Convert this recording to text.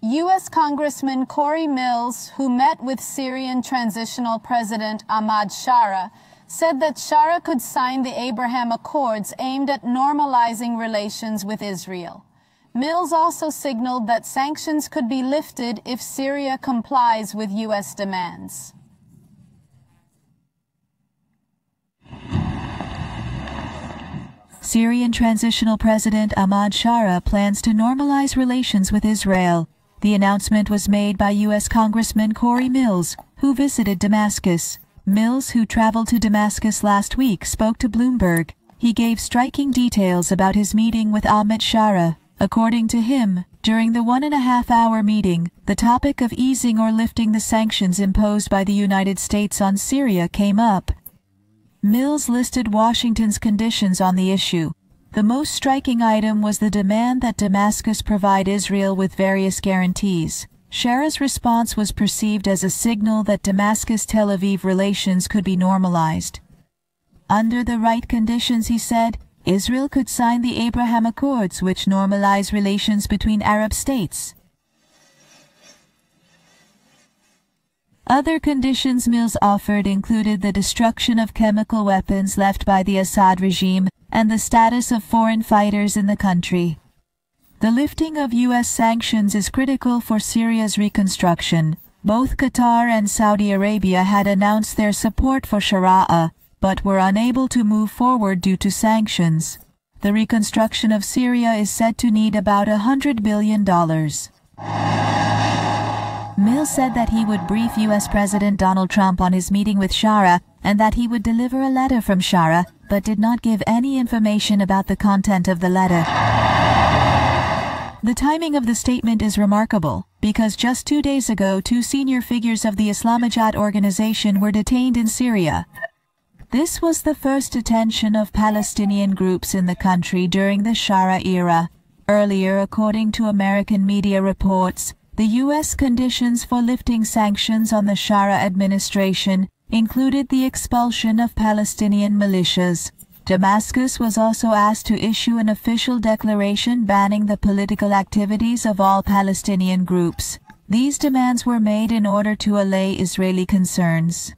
U.S. Congressman Corey Mills, who met with Syrian Transitional President Ahmad Shara, said that Shara could sign the Abraham Accords aimed at normalizing relations with Israel. Mills also signaled that sanctions could be lifted if Syria complies with U.S. demands. Syrian Transitional President Ahmad Shara plans to normalize relations with Israel. The announcement was made by U.S. Congressman Corey Mills, who visited Damascus. Mills, who traveled to Damascus last week, spoke to Bloomberg. He gave striking details about his meeting with Ahmad Shara. According to him, during the 1.5-hour meeting, the topic of easing or lifting the sanctions imposed by the United States on Syria came up. Mills listed Washington's conditions on the issue. The most striking item was the demand that Damascus provide Israel with various guarantees. Shara's response was perceived as a signal that Damascus-Tel Aviv relations could be normalized. Under the right conditions, he said, Israel could sign the Abraham Accords, which normalize relations between Arab states. Other conditions Mills offered included the destruction of chemical weapons left by the Assad regime and the status of foreign fighters in the country. The lifting of U.S. sanctions is critical for Syria's reconstruction. Both Qatar and Saudi Arabia had announced their support for Sharia, but were unable to move forward due to sanctions. The reconstruction of Syria is said to need about $100 billion. Mills said that he would brief U.S. President Donald Trump on his meeting with Shara and that he would deliver a letter from Shara, but did not give any information about the content of the letter. The timing of the statement is remarkable, because just 2 days ago, 2 senior figures of the Islamajad organization were detained in Syria. This was the first detention of Palestinian groups in the country during the Shara era. Earlier, according to American media reports, the U.S. conditions for lifting sanctions on the Shara administration included the expulsion of Palestinian militias. Damascus was also asked to issue an official declaration banning the political activities of all Palestinian groups. These demands were made in order to allay Israeli concerns.